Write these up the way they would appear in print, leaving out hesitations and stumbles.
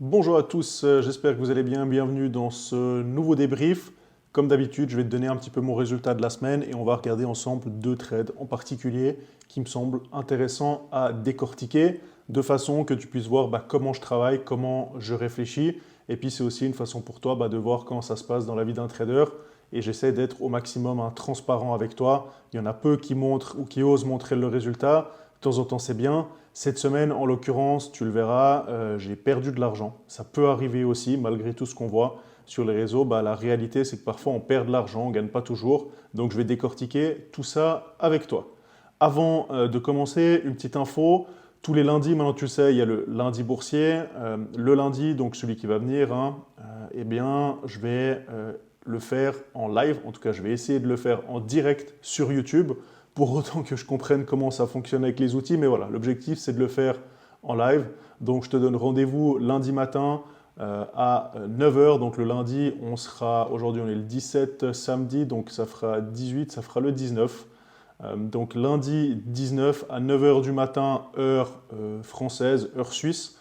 Bonjour à tous, j'espère que vous allez bien. Bienvenue dans ce nouveau débrief. Comme d'habitude, je vais te donner un petit peu mon résultat de la semaine et on va regarder ensemble deux trades en particulier qui me semblent intéressants à décortiquer de façon que tu puisses voir comment je travaille, comment je réfléchis. Et puis c'est aussi une façon pour toi de voir comment ça se passe dans la vie d'un trader. Et j'essaie d'être au maximum transparent avec toi. Il y en a peu qui montrent ou qui osent montrer le résultat. De temps en temps, c'est bien. Cette semaine, en l'occurrence, tu le verras, j'ai perdu de l'argent. Ça peut arriver aussi, malgré tout ce qu'on voit sur les réseaux. La réalité, c'est que parfois, on perd de l'argent, on ne gagne pas toujours. Donc, je vais décortiquer tout ça avec toi. Avant de commencer, une petite info. Tous les lundis, maintenant tu le sais, il y a le lundi boursier. Le lundi, donc celui qui va venir, eh bien, je vais le faire en live. En tout cas, je vais essayer de le faire en direct sur YouTube pour autant que je comprenne comment ça fonctionne avec les outils. Mais voilà, l'objectif, c'est de le faire en live. Donc, je te donne rendez-vous lundi matin à 9 heures. Donc, le lundi, aujourd'hui, on est le 17 samedi, donc ça fera 18, ça fera le 19. Donc, lundi 19 à 9 heures du matin, heure française, heure suisse.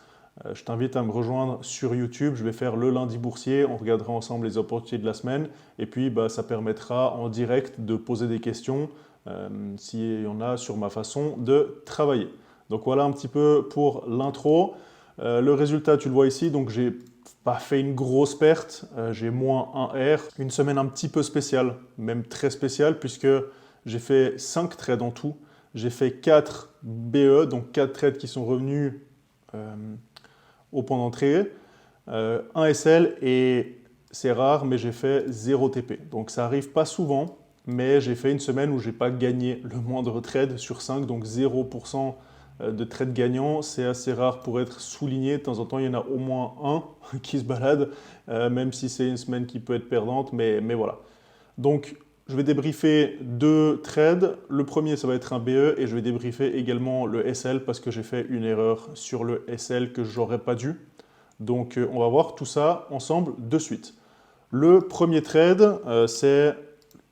Je t'invite à me rejoindre sur YouTube. Je vais faire le lundi boursier. On regardera ensemble les opportunités de la semaine. Et puis, ça permettra en direct de poser des questions s'il y en a sur ma façon de travailler. Donc voilà un petit peu pour l'intro. Le résultat, tu le vois ici, donc j'ai pas fait une grosse perte, j'ai moins 1 R. Une semaine un petit peu spéciale, même très spéciale, puisque j'ai fait 5 trades en tout. J'ai fait 4 BE, donc 4 trades qui sont revenus euh, au point d'entrée, 1 SL et c'est rare, mais j'ai fait 0 TP. Donc ça arrive pas souvent, mais j'ai fait une semaine où j'ai pas gagné le moindre trade sur 5, donc 0% de trade gagnant. C'est assez rare pour être souligné. De temps en temps, il y en a au moins un qui se balade, même si c'est une semaine qui peut être perdante, mais voilà. Donc, je vais débriefer deux trades. Le premier, ça va être un BE et je vais débriefer également le SL parce que j'ai fait une erreur sur le SL que j'aurais pas dû. Donc, on va voir tout ça ensemble de suite. Le premier trade, c'est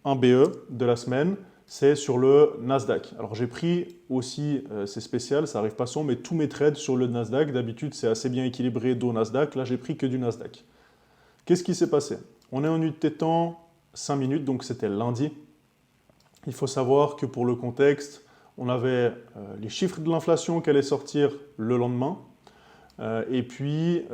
un BE de la semaine, c'est sur le Nasdaq. Alors j'ai pris aussi, c'est spécial, ça arrive pas souvent, mais tous mes trades sur le Nasdaq, d'habitude c'est assez bien équilibré do Nasdaq, là j'ai pris que du Nasdaq. Qu'est-ce qui s'est passé? On est en unité de temps 5 minutes, donc c'était lundi. Il faut savoir que pour le contexte, on avait les chiffres de l'inflation qui allaient sortir le lendemain. Et puis,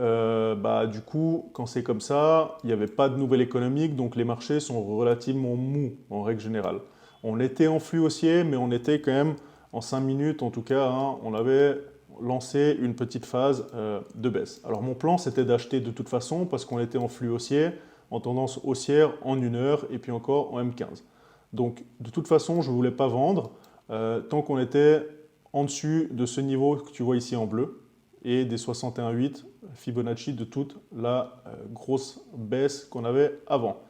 du coup, quand c'est comme ça, il n'y avait pas de nouvelles économiques, donc les marchés sont relativement mous en règle générale. On était en flux haussier, mais on était quand même en 5 minutes, en tout cas, on avait lancé une petite phase de baisse. Alors mon plan, c'était d'acheter de toute façon, parce qu'on était en flux haussier, en tendance haussière en 1 heure, et puis encore en M15. Donc de toute façon, je ne voulais pas vendre tant qu'on était en dessus de ce niveau que tu vois ici en bleu et des 61,8 Fibonacci de toute la grosse baisse qu'on avait avant.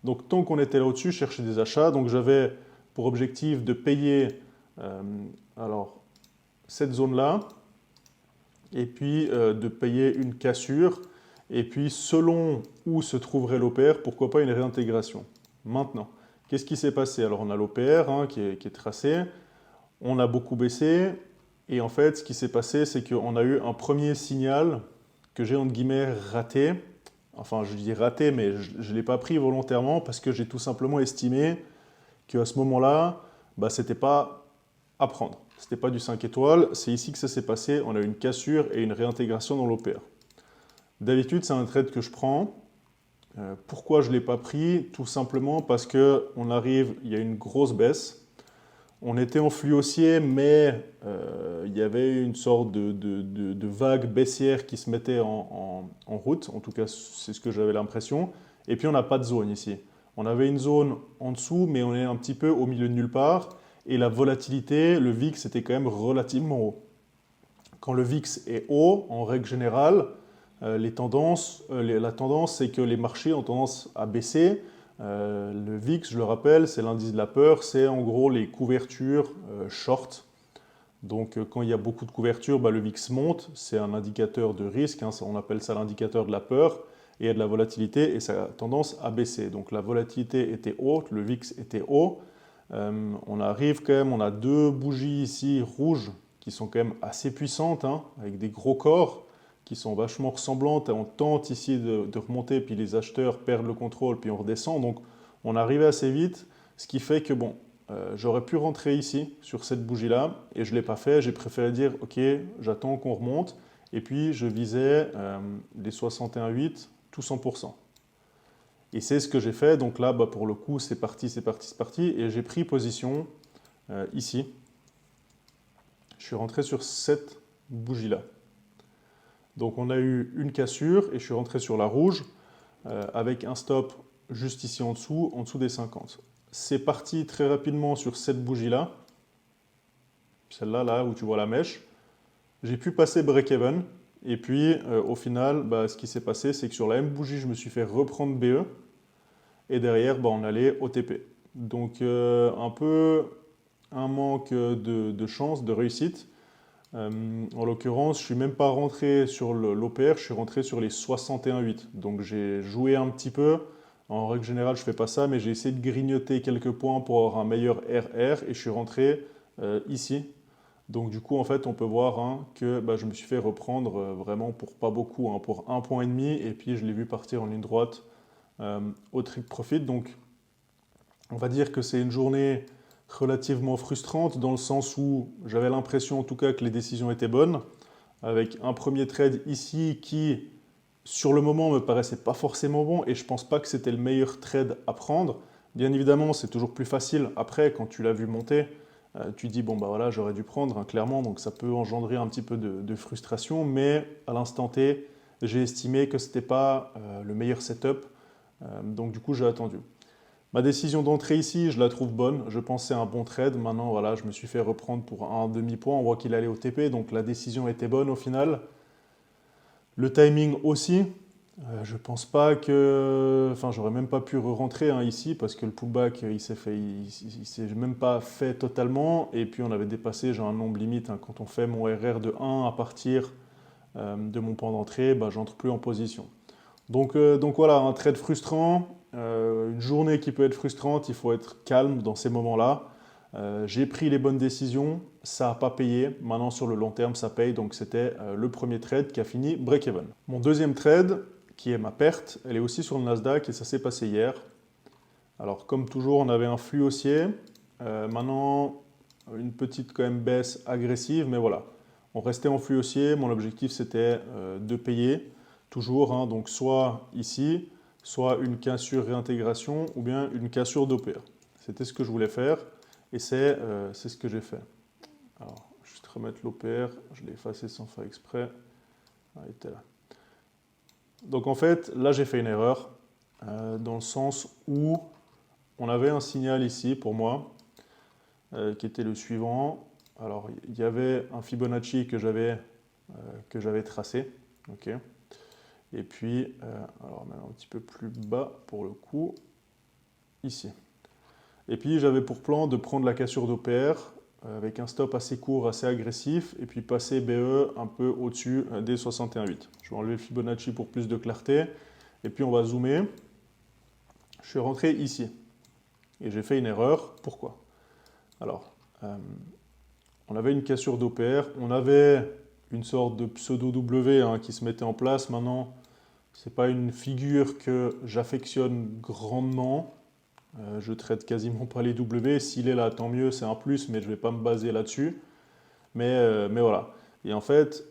Donc tant qu'on était là au-dessus, je cherchais des achats. Donc j'avais pour objectif de payer euh, alors, cette zone-là et puis de payer une cassure. Et puis selon où se trouverait l'OPR, pourquoi pas une réintégration. Maintenant, qu'est-ce qui s'est passé? Alors on a l'OPR qui est tracé, on a beaucoup baissé, et en fait, ce qui s'est passé, c'est qu'on a eu un premier signal que j'ai entre guillemets raté. Enfin, je dis raté, mais je ne l'ai pas pris volontairement parce que j'ai tout simplement estimé qu'à ce moment-là, c'était pas à prendre. C'était pas du 5 étoiles. C'est ici que ça s'est passé. On a eu une cassure et une réintégration dans l'OPR. D'habitude, c'est un trade que je prends. Pourquoi je ne l'ai pas pris? Tout simplement parce qu'on arrive, il y a une grosse baisse. On était en flux haussier, mais il y avait une sorte de vague baissière qui se mettait en route. En tout cas, c'est ce que j'avais l'impression. Et puis, on n'a pas de zone ici. On avait une zone en dessous, mais on est un petit peu au milieu de nulle part. Et la volatilité, le VIX était quand même relativement haut. Quand le VIX est haut, en règle générale, la tendance, c'est que les marchés ont tendance à baisser. Le VIX, je le rappelle, c'est l'indice de la peur, c'est en gros les couvertures short. Donc quand il y a beaucoup de couvertures, le VIX monte, c'est un indicateur de risque, on appelle ça l'indicateur de la peur, et il y a de la volatilité et ça a tendance à baisser. Donc la volatilité était haute, le VIX était haut. On arrive quand même, on a deux bougies ici rouges qui sont quand même assez puissantes, avec des gros corps qui sont vachement ressemblantes. On tente ici de remonter, puis les acheteurs perdent le contrôle, puis on redescend. Donc on arrivait assez vite, ce qui fait que bon, j'aurais pu rentrer ici, sur cette bougie-là, et je ne l'ai pas fait. J'ai préféré dire, ok, j'attends qu'on remonte, et puis je visais les 61,8, tout 100%. Et c'est ce que j'ai fait. Donc là, bah, pour le coup, c'est parti, c'est parti, c'est parti. Et j'ai pris position ici. Je suis rentré sur cette bougie-là. Donc on a eu une cassure et je suis rentré sur la rouge avec un stop juste ici en dessous des 50. C'est parti très rapidement sur cette bougie-là. Celle-là, là où tu vois la mèche. J'ai pu passer break-even. Et puis au final, bah, ce qui s'est passé, c'est que sur la même bougie, je me suis fait reprendre BE. Et derrière, bah, on allait au TP. Donc un peu un manque de chance, de réussite. En l'occurrence, je ne suis même pas rentré sur l'OPR, je suis rentré sur les 61,8. Donc j'ai joué un petit peu. En règle générale, je ne fais pas ça, mais j'ai essayé de grignoter quelques points pour avoir un meilleur RR et je suis rentré ici. Donc du coup, en fait, on peut voir hein, que bah, je me suis fait reprendre vraiment pour pas beaucoup, hein, pour 1,5 point et puis je l'ai vu partir en ligne droite au trick profit. Donc on va dire que c'est une journée relativement frustrante dans le sens où j'avais l'impression en tout cas que les décisions étaient bonnes, avec un premier trade ici qui sur le moment me paraissait pas forcément bon et je pense pas que c'était le meilleur trade à prendre. Bien évidemment, c'est toujours plus facile après quand tu l'as vu monter. Tu dis bon bah voilà j'aurais dû prendre hein, clairement, donc ça peut engendrer un petit peu de frustration, mais à l'instant T j'ai estimé que c'était pas le meilleur setup, donc du coup j'ai attendu. Ma décision d'entrée ici, je la trouve bonne. Je pensais un bon trade. Maintenant, voilà, je me suis fait reprendre pour un demi-point. On voit qu'il allait au TP, donc la décision était bonne au final. Le timing aussi. Je pense pas que... Enfin, j'aurais même pas pu re-rentrer hein, ici parce que le pullback, il s'est même pas fait totalement. Et puis, on avait dépassé, j'ai un nombre limite. Hein. Quand on fait mon RR de 1 à partir de mon point d'entrée, bah, j'entre plus en position. Donc voilà, un trade frustrant, une journée qui peut être frustrante, il faut être calme dans ces moments-là. J'ai pris les bonnes décisions, ça n'a pas payé. Maintenant, sur le long terme, ça paye. Donc, c'était le premier trade qui a fini break-even. Mon deuxième trade, qui est ma perte, elle est aussi sur le Nasdaq et ça s'est passé hier. Alors, comme toujours, on avait un flux haussier. Maintenant, une petite quand même baisse agressive, mais voilà. On restait en flux haussier. Mon objectif, c'était de payer toujours. Hein, donc, soit ici, soit une cassure réintégration ou bien une cassure d'OPR. C'était ce que je voulais faire. Et c'est ce que j'ai fait. Alors, juste remettre l'OPR, je l'ai effacé sans faire exprès. Ah, il était là. Donc en fait, là j'ai fait une erreur, dans le sens où on avait un signal ici pour moi, qui était le suivant. Alors, il y avait un Fibonacci que j'avais tracé. Okay. Et puis, alors maintenant un petit peu plus bas pour le coup, ici. Et puis j'avais pour plan de prendre la cassure d'OPR avec un stop assez court, assez agressif, et puis passer BE un peu au-dessus des 61,8. Je vais enlever le Fibonacci pour plus de clarté, et puis on va zoomer. Je suis rentré ici, et j'ai fait une erreur. Pourquoi? Alors, on avait une cassure d'OPR, on avait une sorte de pseudo-W hein, qui se mettait en place. Maintenant, ce n'est pas une figure que j'affectionne grandement. Je traite quasiment pas les W. S'il est là, tant mieux, c'est un plus, mais je ne vais pas me baser là-dessus. Mais voilà. Et en fait,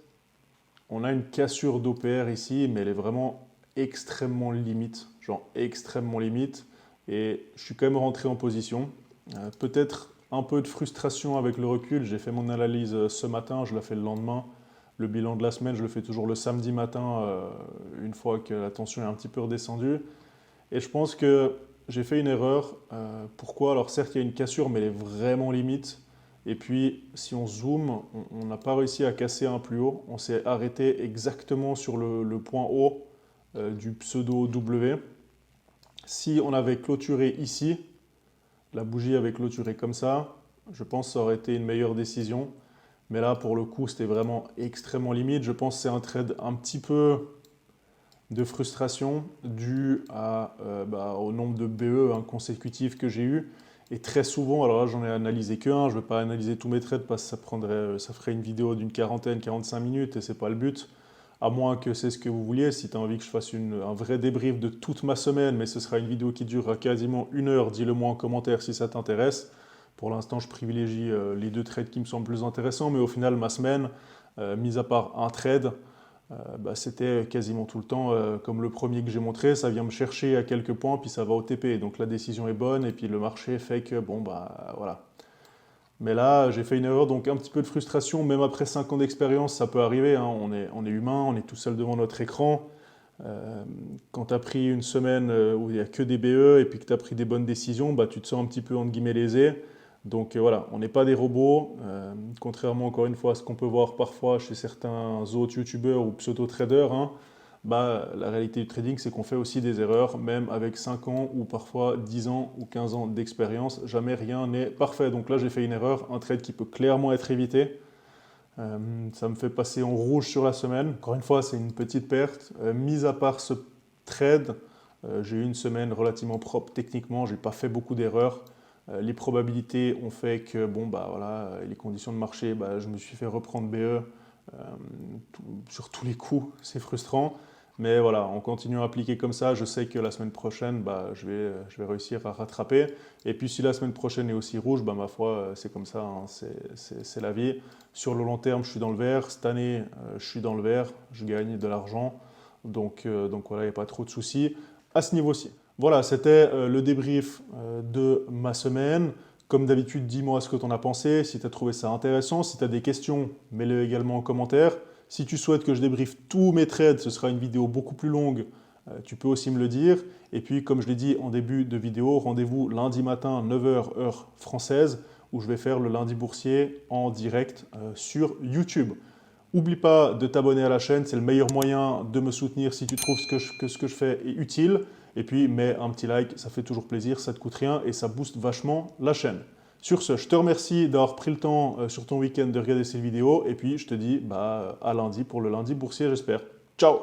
on a une cassure d'OPR ici, mais elle est vraiment extrêmement limite. Genre extrêmement limite. Et je suis quand même rentré en position. Peut-être un peu de frustration avec le recul. J'ai fait mon analyse ce matin, je la fais le lendemain. Le bilan de la semaine, je le fais toujours le samedi matin, une fois que la tension est un petit peu redescendue. Et je pense que j'ai fait une erreur. Pourquoi? Alors certes, il y a une cassure, mais elle est vraiment limite. Et puis, si on zoome, on n'a pas réussi à casser un plus haut. On s'est arrêté exactement sur le point haut du pseudo W. Si on avait clôturé ici, la bougie avait clôturé comme ça, je pense que ça aurait été une meilleure décision. Mais là, pour le coup, c'était vraiment extrêmement limite. Je pense que c'est un trade un petit peu de frustration due au nombre de BE hein, consécutifs que j'ai eu. Et très souvent, alors là j'en ai analysé qu'un, je ne vais pas analyser tous mes trades parce que ça ferait une vidéo d'une quarantaine, 45 minutes et ce n'est pas le but. à moins que c'est ce que vous vouliez. Si tu as envie que je fasse un vrai débrief de toute ma semaine, mais ce sera une vidéo qui durera quasiment 1 heure, dis-le moi en commentaire si ça t'intéresse. Pour l'instant, je privilégie les 2 trades qui me semblent plus intéressants, mais au final, ma semaine, mis à part un trade, c'était quasiment tout le temps comme le premier que j'ai montré, ça vient me chercher à quelques points, puis ça va au TP. Donc la décision est bonne, et puis le marché fait que, bon, voilà. Mais là, j'ai fait une erreur, donc un petit peu de frustration, même après 5 ans d'expérience, ça peut arriver, hein. On est humain, on est tout seul devant notre écran. Quand tu as pris une semaine où il n'y a que des BE, et puis que tu as pris des bonnes décisions, tu te sens un petit peu, entre guillemets, lésé. Donc voilà, on n'est pas des robots, contrairement encore une fois à ce qu'on peut voir parfois chez certains autres youtubeurs ou pseudo-traders, hein. La réalité du trading, c'est qu'on fait aussi des erreurs, même avec 5 ans ou parfois 10 ans ou 15 ans d'expérience. Jamais rien n'est parfait. Donc là, j'ai fait une erreur, un trade qui peut clairement être évité. Ça me fait passer en rouge sur la semaine. Encore une fois, c'est une petite perte. Mis à part ce trade, j'ai eu une semaine relativement propre techniquement. Je n'ai pas fait beaucoup d'erreurs. Les probabilités ont fait que, voilà, les conditions de marché, je me suis fait reprendre BE sur tous les coups. C'est frustrant. Mais voilà, en continuant à appliquer comme ça, je sais que la semaine prochaine, je vais réussir à rattraper. Et puis si la semaine prochaine est aussi rouge, ma foi, c'est comme ça, hein, c'est la vie. Sur le long terme, je suis dans le vert. Cette année, je suis dans le vert, je gagne de l'argent. Donc voilà, il n'y a pas trop de soucis à ce niveau-ci. Voilà, c'était le débrief de ma semaine. Comme d'habitude, dis-moi ce que tu en as pensé, si tu as trouvé ça intéressant. Si tu as des questions, mets-les également en commentaire. Si tu souhaites que je débriefe tous mes trades, ce sera une vidéo beaucoup plus longue, tu peux aussi me le dire. Et puis, comme je l'ai dit en début de vidéo, rendez-vous lundi matin, 9 h heure française, où je vais faire le lundi boursier en direct sur YouTube. N'oublie pas de t'abonner à la chaîne, c'est le meilleur moyen de me soutenir si tu trouves que ce que je fais est utile. Et puis, mets un petit like, ça fait toujours plaisir, ça ne te coûte rien et ça booste vachement la chaîne. Sur ce, je te remercie d'avoir pris le temps sur ton week-end de regarder cette vidéo et puis je te dis à lundi pour le lundi boursier, j'espère. Ciao!